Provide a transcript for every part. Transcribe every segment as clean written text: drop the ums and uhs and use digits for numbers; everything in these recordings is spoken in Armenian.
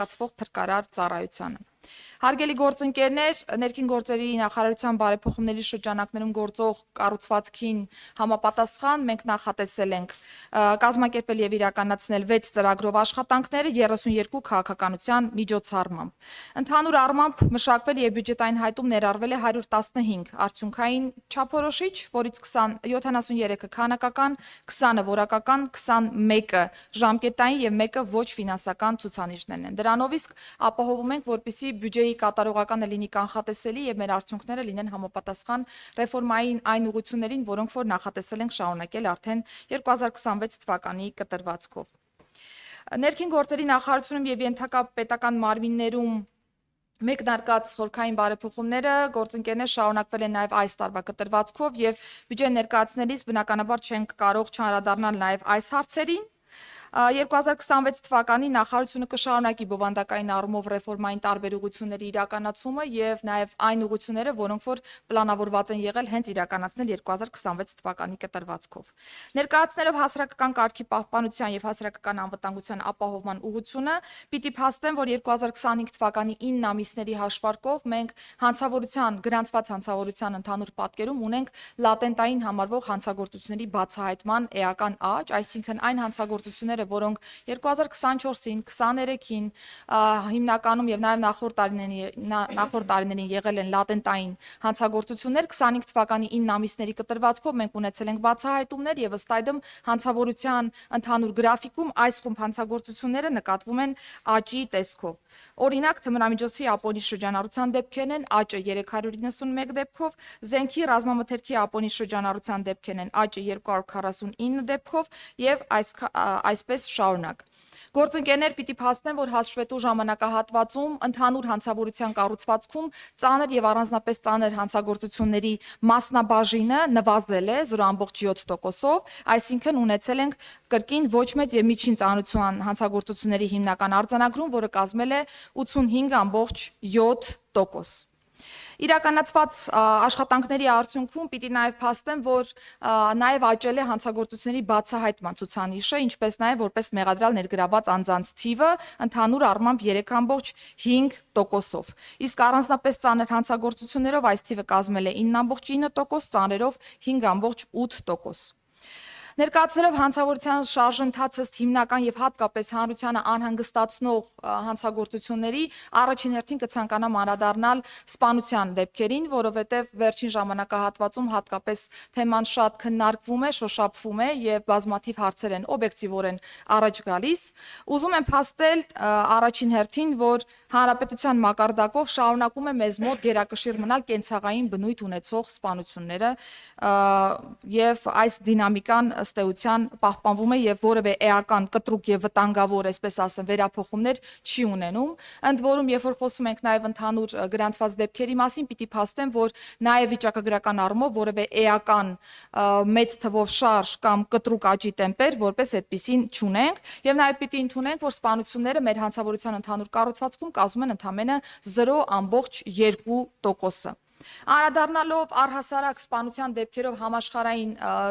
կացվող փրկարար ծառայությանը։ Հարգելի գործընկերներ, ներքին գործերի նախարարության բարեփոխումների շրջանակներում գործող կառուցվածքին համապատասխան մենք նախատեսել ենք կազմակերպել եւ իրականացնել 6 ծրագրով աշխատանքները 32 քաղաքականության միջոցառմամբ։ Ընդհանուր առմամբ մշակվել եւ բյուջետային հայտում ներառվել է 115 արդյունքային չափորոշիչ, որից 73-ը քանակական, 20-ը որակական, 21-ը ժամկետային եւ 1-ը ոչ ֆինանսական ցուցանիշներն են։ Դրանով իսկ ապահովում ենք, որպեսզի բյուջեի կատարողականը լինի կանխատեսելի եւ մեր արդյունքները լինեն համապատասխան ռեֆորմային այն ուղղություններին, որոնք որ նախատեսել ենք շարունակել արդեն 2026 թվականի կտրվածքով։ Ներքին գործերի նախարարությունում եւ ենթակա պետական մարմիններում մեկնարկած խորհրդային բարեփոխումները գործընկերներ շարունակվել են նաև այս տարվա կտրվածքով եւ բյուջե ներկայացնելիս բնականաբար չենք կարող չանդրադառնալ նաև այս հարցերին։ 2026 թվականի նախարարությունը կշարունակի բովանդակային առումով ռեֆորմային տարբեր ուղղությունների իրականացումը եւ նաեւ այն ուղղությունները, որոնք որ պլանավորված են եղել հենց իրականացնել 2026 թվականի կտրվածքով։ Ներկայացնելով հասարակական կարգի պահպանության եւ հասարակական անվտանգության ապահովման ուղղությունը, պիտի փաստեմ, որ 2025 թվականի 9 ամիսների հաշվարկով մենք գրանցված հանցավորության ընդհանուր պատկերում ունենք լատենտային համարվող հանցագործությունների բացահայտման էական աճ, այսինքն այն հանցագործությունները, որոնք 2024-ին, 23-ին հիմնականում եւ նաեւ նախորդ տարիներին եղել են լատենտային հանցագործություններ, 25 թվականի 9 ամիսների կտրվածքով մենք ունեցել ենք բացահայտումներ եւ ըստ այդմ հանցավորության ընդհանուր գրաֆիկում այս խումբ հանցագործությունները նկատվում են աճի տեսքով։ Օրինակ, թմրամիջոցի ապօրինի շրջանառության դեպքերն են աճը 391 դեպքով, զենքի ռազմամթերքի ապօրինի շրջանառության դեպքերն են աճը 249 դեպքով եւ այսպես շարունակ։ Գործընկերներ պիտի փաստեն, որ հաշվետու ժամանակահատվածում ընդհանուր հանցավորության կառուցվածքում ծանր եւ առանձնապես ծանր հանցագործությունների մասնաբաժինը նվազել է 0.7%-ով, այսինքն ունեցել ենք կրկին ոչ մեծ եւ միջին ծանրության հանցագործությունների հիմնական արձանագրում, որը կազմել է 85.7%։ Իրականացված աշխատանքների արդյունքում պիտի նաև փաստեմ, որ նաև աճել է հանցագործությունների բացահայտման ցուցանիշը, ինչպես նաև որպես մեղադրյալ ներգրաված անձանց թիվը ընդհանուր առմամբ 3.5%-ով։ Իսկ առանձնապես ծանր հանցագործություններով այս թիվը կազմել է 9.9%, ծանրերով 5.8%։ Ներկայացնելով հանցավորության շարժընթացը հիմնական եւ հատկապես հանրությանը անհանգստացնող հանցագործությունների, առաջին հերթին կցանկանամ անդրադառնալ սպանության դեպքերին, որովհետեւ վերջին ժամանակահատվածում հատկապես թեման շատ քննարկվում է, շոշափվում է եւ բազմաթիվ հարցեր են օբյեկտիվորեն առաջ գալիս։ Ուզում եմ փաստել առաջին հերթին, որ հանրապետության մակարդակով շարունակում է մեզ մոտ գերակշիռ մնալ կենցաղային բնույթ ունեցող սպանությունները եւ այս դինամիկան ըստ էության պահպանվում է եւ որևէ էական կտրուկ եւ վտանգավոր, այսպես ասեմ, վերափոխումներ չի ունենում։ Ընդ որում, երբ որ խոսում ենք նաեւ ընդհանուր գրանցված դեպքերի մասին, պիտի փաստեմ, որ նաեւ վիճակագրական առումով որևէ էական մեծ թվով շարժ կամ կտրուկ աճի տեմպեր որպես այդպիսին չունենք եւ նաեւ պիտի ընդունենք, որ սպանությունները մեր հանցավորության ընդհանուր կառուցվածքում կազմում են ընդամենը 0.2%-ը։ Անդրադառնալով առհասարակ սպանության դեպքերով համաշխարհային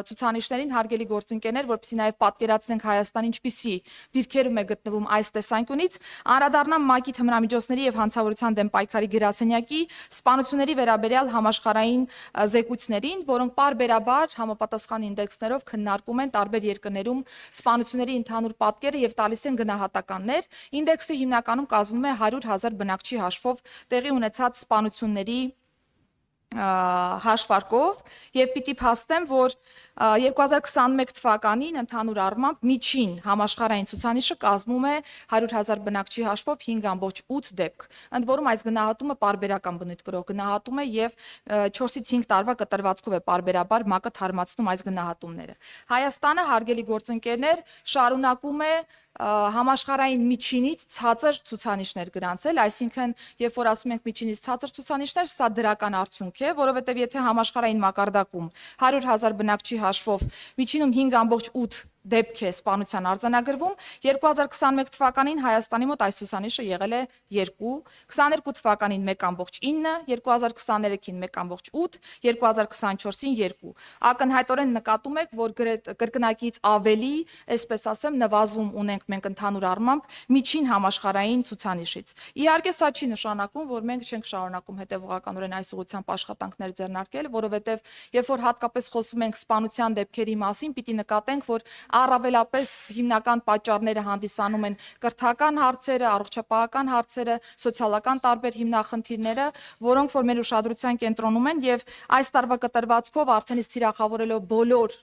ցուցանիշներին, հարգելի գործընկերներ, որպեսզի նաև պատկերացնենք Հայաստանը ինչպիսի դիրքերում է գտնվում այս տեսանկյունից, անդրադառնամ ՄԱԿ-ի թմրամիջոցների եւ հանցավորության դեմ պայքարի գրասենյակի սպանությունների վերաբերյալ համաշխարհային զեկույցներին, որոնք պարբերաբար համապատասխան ինդեքսներով քննարկում են տարբեր երկրներում սպանությունների ընդհանուր պատկերը եւ տալիս են գնահատականներ։ Ինդեքսը հիմնականում կազմում է 100,000 բնակչի հաշվով տեղի ունեցած սպանությունների հաշվարկով եւ պիտի փաստեմ, որ 2021 թվականին ընդհանուր առմամբ միջին համաշխարհային ցուցանիշը կազմում է 100,000 բնակչի հաշվով 5.8 դեպք։ Ընդ որում այս գնահատումը պարբերական բնույթ կրող գնահատում է եւ 4-ից 5 տարվա կտրվածքով է պարբերաբար ՄԱԿ-ը թարմացնում այս գնահատումները։ Հայաստանը, հարգելի գործընկերներ, շարունակում է համաշխարհային միջինից ցածր ցուցանիշներ գրանցել, այսինքն երբ որ ասում ենք միջինից ցածր ցուցանիշներ, սա դրական արդյունք է, որովհետև եթե համաշխարհային մակարդակում 100,000 բնակչի հաշվով միջինում 5.8 դեպք է սպանության արձանագրվում, 2021 թվականին Հայաստանի մոտ այս ցուցանիշը եղել է 2, 22 թվականին 1.9, 2023-ին 1.8, 2024-ին 2։ Ակնհայտորեն նկատում եք, որ կրկնակից ավելի, այսպես ասեմ, նվազում ունենք մենք ընդհանուր առմամբ միջին համաշխարհային ցուցանիշից։ Իհարկե, սա չի նշանակում, որ մենք չենք շարունակում հետևողականորեն այս ուղղությամբ աշխատանքներ ձեռնարկել, որովհետև երբ որ հատկապես խոսում ենք սպանության դեպքերի մասին, պիտի նկատենք, որ առավելապես հիմնական պատճառները հանդիսանում են կրթական հարցերը, առողջապահական հարցերը, սոցիալական տարբեր հիմնախնդիրները, որոնք որ մեր ուշադրության կենտրոնում են եւ այս տարվա կտրվածքով արդեն իսկ թիրախավորելով բոլոր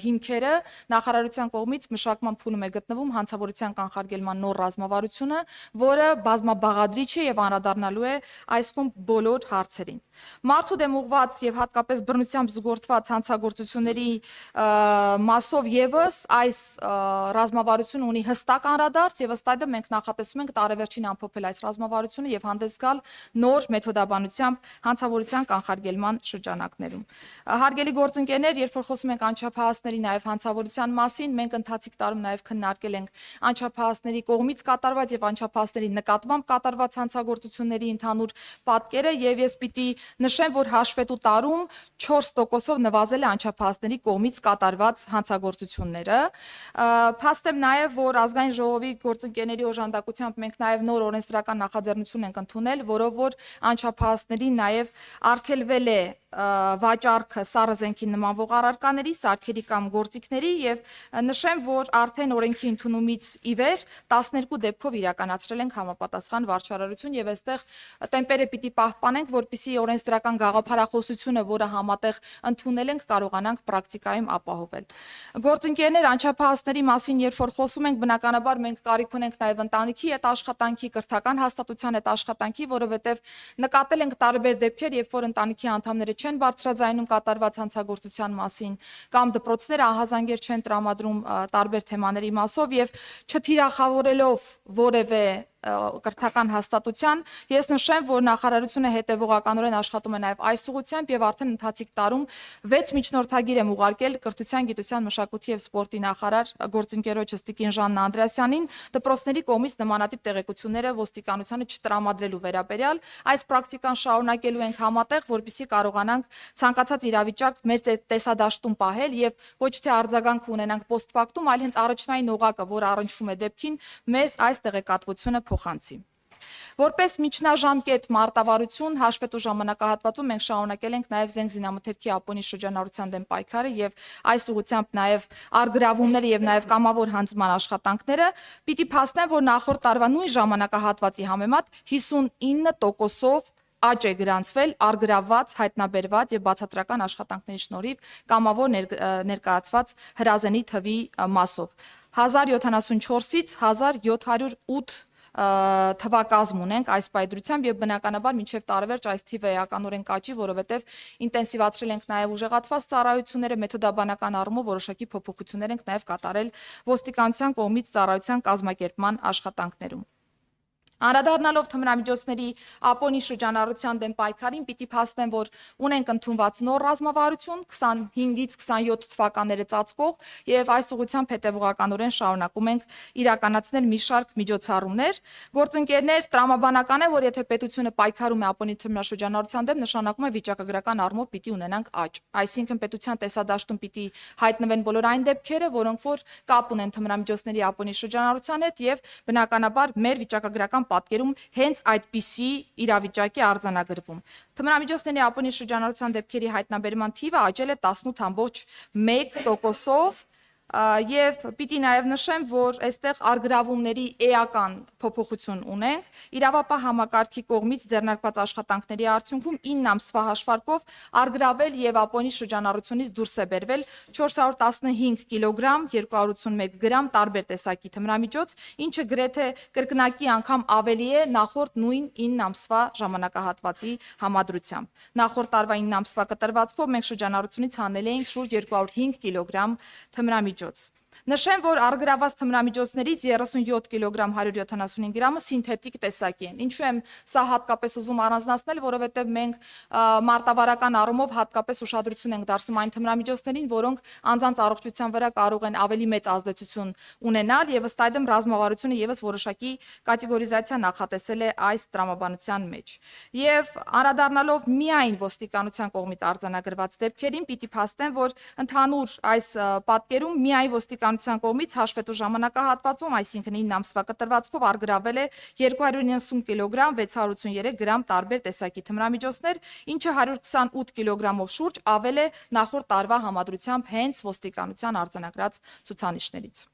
հիմքերը նախարարության կողմից մշակման փուլում է գտնվում հանցավորության կանխարգելման նոր ռազմավարությունը, որը բազմաբաղադրիչ է եւ անդրադառնալու է այս խումբ բոլոր հարցերին։ Մարդու դեմ ուղղված եւ հատկապես բռնությամբ զուգորդված հանցագործությունների մասով եւս այս ռազմավարությունը ունի հստակ անդրադարձ եւ ըստ այդմ մենք նախատեսում ենք տարեվերջին ամփոփել այս ռազմավարությունը եւ հանդես գալ նոր մեթոդաբանությամբ հանցավորության կանխարգելման շրջանակներում։ Հարգելի գործընկերներ, երբ որ խոսում ենք անչափահասների նաեւ հանցավորության մասին, մենք ընթացիկ տարում նաեւ քննարկել ենք անչափահասների կողմից կատարված եւ անչափահասների նկատմամբ կատարված հանցագործությունների ընդհանուր պատկերը եւ ես պիտի նշեմ, որ հաշվետու տարում 4%-ով նվազել է անչափահասների կողմից կատարված հանցագործությունները։ Փաստ եմ նաև, որ ազգային ժողովի գործընկերների օժանդակությամբ մենք նաև նոր օրենսդրական նախաձեռնություն ենք ընդունել, որով որ անչափահասներին նաև արգելվել է վաճառքը սառը զենքի նմանվող առարկաների, սարքերի կամ գործիքների եւ նշեմ, որ արդեն օրենքի ընդունումից ի վեր 12 դեպքով իրականացրել ենք համապատասխան վարչարարություն եւ այստեղ տեմպերը պիտի պահպանենք, որպեսզի օրենսդրական գաղափարախոսությունը, որը համատեղ ընդունել ենք, կարողանանք պրակտիկայում ապահովել։ Գործընկերներ, անչափահասների մասին երբ որ խոսում ենք, բնականաբար մենք կարիք ունենք նաև ընտանիքի հետ աշխատանքի, կրթական հաստատության հետ աշխատանքի, որովհետև նկատել ենք տարբեր դեպքեր, երբ որ ընտանիքի անդամները չեն բարձրաձայնում կատարված հանցագործության մասին կամ դպրոցները ահազանգեր չեն տրամադրում տարբեր թեմաների մասով եւ չթիրախավորելով որևէ կրթական հաստատության, ես նշեմ, որ նախարարությունը հետևողականորեն աշխատում է նաև այս ուղղությամբ եւ արդեն ընթացիկ տարում 6 միջնորդագիր եմ ուղարկել կրթության, գիտության, մշակույթի եւ սպորտի նախարար գործընկերոջս Տիկին Ժաննա Անդրեասյանին դպրոցների կողմից նմանատիպ տեղեկությունները ոստիկանությանը չտրամադրելու վերաբերյալ այս պրակտիկան շարունակելու ենք համատեղ, որպեսզի կարողանանք ցանկացած իրավիճակ մեր տեսադաշտում պահել եւ ոչ թե արձագանք ունենանք post factum, այլ հենց առաջնային օղակը, որ առնչվում է դեպքին, մեզ այս տեղեկատվությունը փոխանցի։ Որպես միջնաժամկետ մարտավարություն հաշվետու ժամանակահատվածում մենք շարունակել ենք նաև զենք զինամթերքի Ապոնի շրջանառության դեմ պայքարը եւ այս ուղղությամբ նաև արգրավումները եւ նաև կամավոր հանձնման աշխատանքները պիտի փաստեն, որ նախորդ տարվա նույն ժամանակահատվածի համեմատ 59%-ով աճ է գրանցվել արգրավված, հայտնաբերված եւ բացատրական աշխատանքների շնորհիվ կամավոր ներկայացված հրազենի թվի մասով 1074-ից 1708 թվակազմ ունենք այս պայդրությամբ եւ բնականաբար մինչեւ տարեվերջ այս թիվը էականորեն կաճի, որովհետեւ ինտենսիվացրել ենք նաեւ ուժեղացված ծառայությունները, մեթոդաբանական առումով որոշակի փոփոխություններ ենք նաեւ կատարել ոստիկանության կողմից ծառայության կազմակերպման աշխատանքներում։ Անդրադառնալով թմրամիջոցների Ապոնի շրջանառության դեմ պայքարին, պիտի փաստեմ, որ ունենք ընդունված նոր ռազմավարություն 25-ից 27 թվականները ծածկող եւ այս ուղղությամբ հետեւողականորեն շարունակում ենք իրականացնել մի շարք միջոցառումներ։ Գործընկերներ, տրամաբանական է, որ եթե պետությունը պայքարում է Ապոնի թմրաշրջանառության դեմ, նշանակում է վիճակագրական առումով պիտի ունենանք աճ։ Այսինքն պետության տեսադաշտում պիտի հայտնվեն բոլոր այն դեպքերը, որոնք որ կապ ունեն թմրամիջոցների Ապոնի շրջանառության հետ եւ բնականաբար մեր վիճակագրական պատկերում հենց այդպիսի իրավիճակի արձանագրվում։ Թմրամիջոցների Ապոնի շրջանառության դեպքերի հայտնաբերման թիվը աճել է 18.1%-ով եւ պիտի նաեւ նշեմ, որ այստեղ արգրավումների էական փոփոխություն ունենք։ Իրավապահ համակարգի կողմից ձեռնարկված աշխատանքների արդյունքում 9 ամսվա հաշվարկով արգրավել եւ Ապոնի շրջանառությունից դուրս է բերվել 415 կիլոգրամ 281 գրամ տարբեր տեսակի թմրամիջոց, ինչը գրեթե կրկնակի անգամ ավելի է նախորդ նույն 9 ամսվա ժամանակահատվածի համադրությամբ։ Նախորդ տարվա 9 ամսվա կտրվածքով մենք շրջանառությունից հանել էինք շուրջ 205 կիլոգրամ թմրամիջոց։ Նշեմ, որ առգրաված թմրամիջոցներից 37 կիլոգրամ 175 գրամը սինթետիկ տեսակի են։ Ինչու եմ սա հատկապես ուզում առանձնացնել, որովհետև մենք մարտավարական առումով հատկապես ուշադրություն ենք դարձնում այն թմրամիջոցներին, որոնք անձանց առողջության վրա կարող են ավելի մեծ ազդեցություն ունենալ, եւ ըստ այդմ ռազմավարությունը եւս որոշակի կատեգորիզացիա նախատեսել է այս տրամաբանության մեջ։ Եվ անդրադառնալով միայն ոստիկանության կողմից արձանագրված դեպքերին, պիտի փաստեմ, որ ընդհանուր այս պատկերում միայն ոստիկանության կողմից հաշվետու ժամանակահատվածում, այսինքն 9 ամսվա կտրվածքով առգրավել է 290 կիլոգրամ 683 գրամ տարբեր տեսակի թմրամիջոցներ, ինչը 128 կիլոգրամով շուրջ ավել է նախորդ տարվա համադրությամբ հենց ոստիկանության արձանագրած ցուցանիշներից։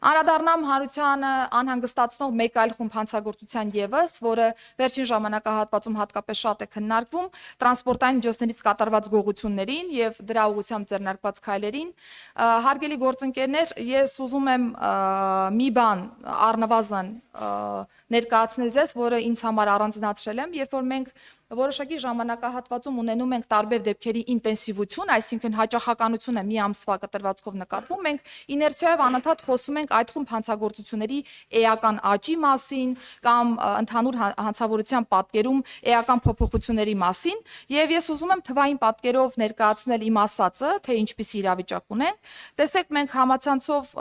Անդրադառնամ հանրությանը անհանգստացնող մեկ այլ խումբ հանցագործության ևս, որը վերջին ժամանակահատվածում հատկապես շատ է քննարկվում, տրանսպորտային միջոցներից կատարված գողություններին եւ դրա ուղղությամբ ձեռնարկված քայլերին։ Հարգելի գործընկերներ, ես ուզում եմ մի բան առնվազն ներկայացնել ձեզ, որը ինձ համար առանձնացրել եմ, երբ որ մենք որոշակի ժամանակահատվածում ունենում ենք տարբեր դեպքերի ինտենսիվություն, այսինքն հաճախականությունը մի ամսվա կտրվածքով նկատվում, մենք իներցիայով անընդհատ խոսում ենք այդ խումբ հանցագործությունների էական աճի մասին կամ ընդհանուր հանցավորության պատկերում էական փոփոխությունների մասին, եւ ես ուզում եմ թվային պատկերով ներկայացնել իմ ասածը, թե ինչպիսի իրավիճակ ունենք։ Տեսեք, մենք համացանցով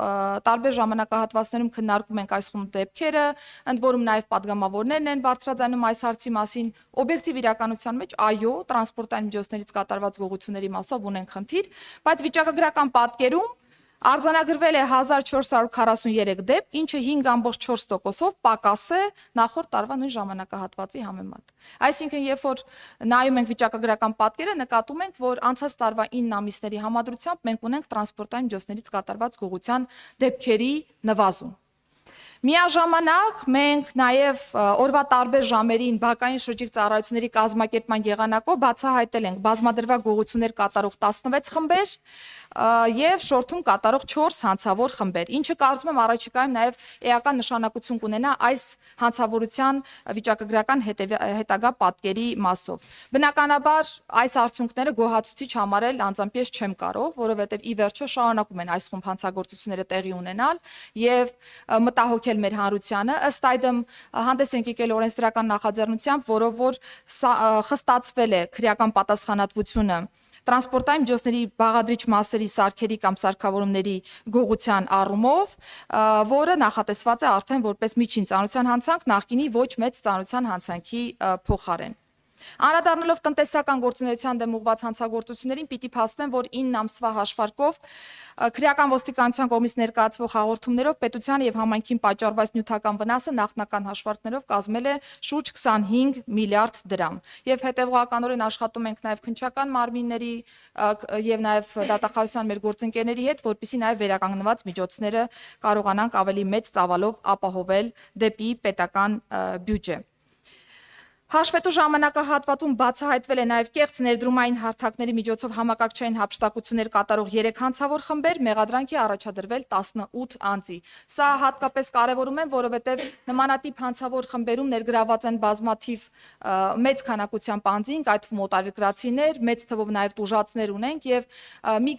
տարբեր ժամանակահատվածներում քննարկում ենք այս խումբ դեպքերը, ընդ որում նաեւ падգամավորներն են բարձրաձայնում այս հարցի մասին, օբյեկտիվ իրականության մեջ այո, տրանսպորտային միջոցներից կատարված գողությունների մասով ունենք խնդիր, բայց վիճակագրական պատկերում արձանագրվել է 1443 դեպք, ինչը 5.4%-ով պակաս է նախորդ տարվա նույն ժամանակահատվածի համեմատ։ Այսինքն, երբ որ նայում ենք վիճակագրական պատկերը, նկատում ենք, որ անցած տարվա 9 ամիսների համադրությամբ մենք ունենք տրանսպորտային միջոցներից կատարված գողության դեպքերի նվազում։ Միաժամանակ մենք նաև օրվա տարբեր ժամերին բակային շրջիկ ծառայությունների կազմակերպման եղանակով բացահայտել ենք բազմադրվակ գողություններ կատարող 16 խմբեր եւ շորթում կատարող 4 հանցավոր խմբեր, ինչը կարծում եմ առաջիկայում նաև էական նշանակություն կունենա այս հանցավորության վիճակագրական հետագա պատկերի մասով։ Բնականաբար այս արդյունքները գոհացուցիչ համարել անձամբ ես չեմ կարող, որովհետեւ ի վերջո շարունակում են այս խումբ հանցագործությունները տեղի ունենալ եւ մտահոգել մեր հանրությանը, ըստ այդմ հանդես ենք եկել օրենսդրական նախաձեռնությամբ, որով որ խստացվել է քրեական պատասխանատվությունը տրանսպորտային միջոցների բաղադրիչ մասերի սարքերի կամ սարքավորումների գողության առումով, որը նախատեսված է արդեն որպես միջին ծանրության հանցանք, նախկինի ոչ մեծ ծանրության հանցանքի փոխարեն։ Անդրադառնալով տնտեսական գործունեության դեմ ուղղված հանցագործություններին, պիտի փաստեմ, որ 9 ամսվա հաշվարկով քրեական ոստիկանության կողմից ներկայացվող հաղորդումներով պետության եւ համայնքին պատճառված նյութական վնասը նախնական հաշվարկներով կազմել է շուրջ 25 միլիարդ դրամ։ Եվ հետևողականորեն աշխատում ենք նաեւ քննչական մարմինների եւ նաեւ դատախազության մեր գործընկերների հետ, որպեսզի նաեւ վերականգնված միջոցները կարողանանք ավելի մեծ ծավալով ապահովել դեպի պետական բյուջե։ Հաշվետու ժամանակահատվածում բացահայտվել է նաև կեղծ ներդրումային հարթակների միջոցով համակարգչային հափշտակություններ կատարող 3 հանցավոր խմբեր, մեղադրանքի առաջադրվել 18 անձի։ Սա հատկապես կարևորում եմ, որովհետև նմանատիպ հանցավոր խմբերում ներգրաված են բազմաթիվ մեծ քանակությամբ անձինք, այդ թվում օտարերկրացիներ, մեծ թվով նաև տուժածներ ունենք եւ մի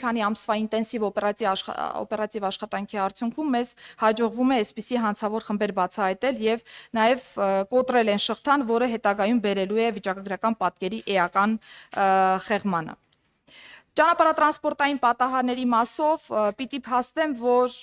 քանի ամսվա ինտենսիվ օպերատիվ աշխատանքի արդյունքում մեզ հաջողվում է այսպիսի հանցավոր խմբեր բացահայտել եւ նաև կոտրել են շղթան, որը հետագայում բերելու է վիճակագրական պատկերի էական խեղմանը։ Ճանապարհատրանսպորտային պատահարների մասով պիտի փաստեմ, որ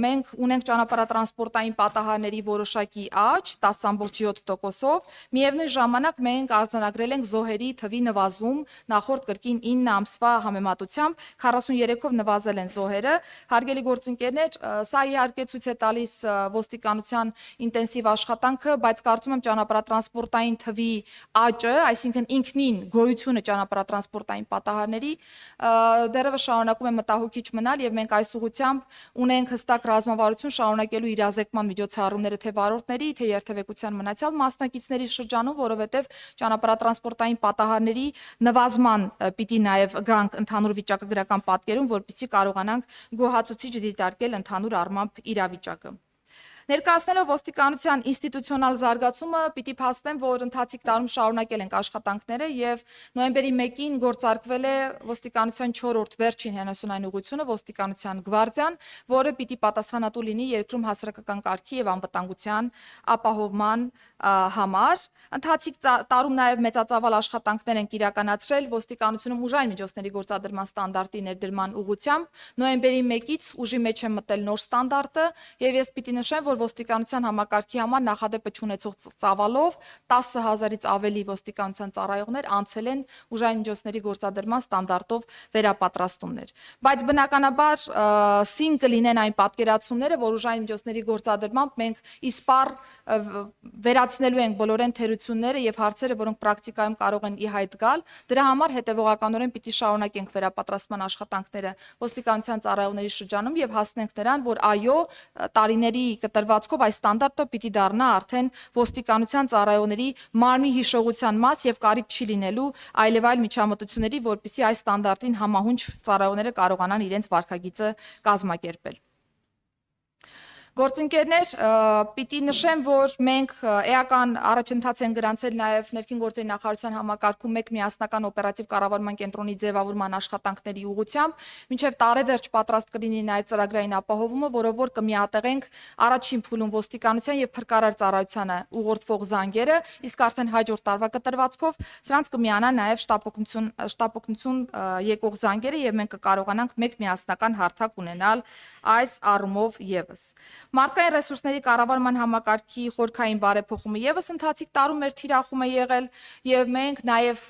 մենք ունենք ճանապարհատրանսպորտային պատահարների որոշակի աճ 10.7%-ով, միևնույն ժամանակ մենք արձանագրել ենք զոհերի թվի նվազում նախորդ կրկին 9 ամսվա համեմատությամբ 43-ով նվազել են զոհերը։ Հարգելի գործընկերներ, սա իհարկե ցույց է տալիս ոստիկանության ինտենսիվ աշխատանքը, բայց կարծում եմ ճանապարհատրանսպորտային թվի աճը, այսինքն ինքնին գոյությունը ճանապարհատրանսպորտային պատահարների դեռևս շարունակում է մտահոգիչ մնալ եւ մենք այս ուղղությամբ ունենք հստակ ռազմավարություն շարունակելու իրազեկման միջոցառումները թե վարորդների, թե երթևեկության մնացյալ մասնակիցների շրջանում, որովհետեւ ճանապարհատրանսպորտային պատահարների նվազման պիտի նաեւ գանք ընդհանուր վիճակագրական պատկերում, որպեսզի կարողանանք գոհացուցիչ դիտարկել ընդհանուր առմամբ իրավիճակը։ Ներկայացնելով ոստիկանության ինստիտուցիոնալ զարգացումը, պիտի փաստեմ, որ ընթացիկ տարում շարունակել ենք աշխատանքները եւ նոյեմբերի 1-ին գործարկվել է ոստիկանության 4-րդ վերջին հենասյունային ուղղությունը ոստիկանության գվարդիան, որը պիտի պատասխանատու լինի երկրում հասարակական կարգի եւ անվտանգության ապահովման համար։ Ընթացիկ տարում նաեւ մեծածավալ աշխատանքներ ենք իրականացրել ոստիկանությունում ուժային միջոցների գործադրման ստանդարտի ներդրման ուղղությամբ։ Նոյեմբերի 1-ից ուժի մեջ է մտել նոր ստանդարտը եւ ես պիտի նշեմ, որ ոստիկանության համակարգի համար նախադեպը չունեցող ծավալով 10,000-ից ավելի ոստիկանության ծառայողներ անցել են ուժային միջոցների գործադրման ստանդարտով վերապատրաստումներ։ Բայց բնականաբար սին կլինեն այն պատկերացումները, որ ուժային միջոցների գործադրմամբ մենք իսպառ վերացնելու ենք բոլորեն թերությունները եւ հարցերը, որոնք պրակտիկայում կարող են ի հայտ գալ։ Դրա համար հետեւողականորեն պիտի շարունակենք վերապատրաստման աշխատանքները ոստիկանության ծառայողների շրջանում եւ հասնենք նրան, որ այո, տարիների կտրվածքով այս ստանդարտը պիտի դառնա արդեն ոստիկանության ծառայողների մարմնի հիշողության մաս եւ կարիք չի լինելու այլև այլ միջամտությունների, որպեսզի այս ստանդարտին համահունչ ծառայողները կարողանան իրենց վարքագիծը կազմակերպել։ Գործընկերներ, պիտի նշեմ, որ մենք էական առաջընթաց են գրանցել նաև ներքին գործերի նախարարության համակարգում մեկ միասնական օպերատիվ կառավարման կենտրոնի ձևավորման աշխատանքների ուղղությամբ, մինչև տարեվերջ պատրաստ կլինի նաև ծրագրային ապահովումը, որով որ կմիատեղենք առաջին փուլում ոստիկանության եւ փրկարար ծառայությանը ուղղորդվող զանգերը, իսկ արդեն հաջորդ տարվա կտրվածքով սրանց կմիանա նաև շտապօգնություն եկող զանգերը եւ մենք կկարողանանք մեկ միասնական հարթակ ունենալ այս առումով եւս։ Մարդկային ռեսուրսների կառավարման համակարգի խորքային բարեփոխումը եւս ընթացիկ տարում մեր թիրախում է եղել եւ մենք նաեւ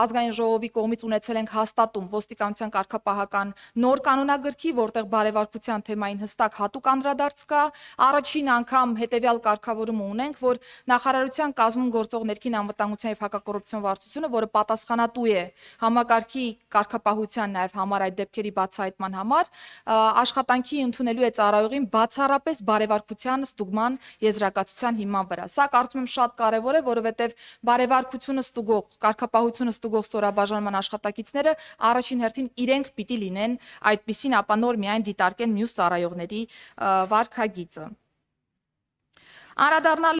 ազգային ժողովի կողմից ունեցել ենք հաստատում ոստիկանության կարգապահական նոր կանոնագրքի, որտեղ բարեվարկության թեմային հստակ հատուկ անդրադարձ կա։ Առաջին անգամ հետեւյալ կարգավորումը ունենք, որ նախարարության կազմում գործող ներքին անվտանգության եւ հակակոռուպցիոն վարչությունը, որը պատասխանատու է համակարգի կարգապահության նաեւ համար այդ դեպքերի բացահայտման համար, աշխատանքի ընդունելու է ծառայողին բացառապես բարեվարկության ստուգման եզրակացության հիման վրա։ Սա կարծում եմ շատ կարևոր է, որովհետև բարեվարկությունը ստուգող, կարգապահությունը ստուգող ստորաբաժանման աշխատակիցները առաջին հերթին իրենք պիտի լինեն այդպիսին, ապա նոր միայն դիտարկեն մյուս ծառայողների վարքագիծը։ Անդրադառնալ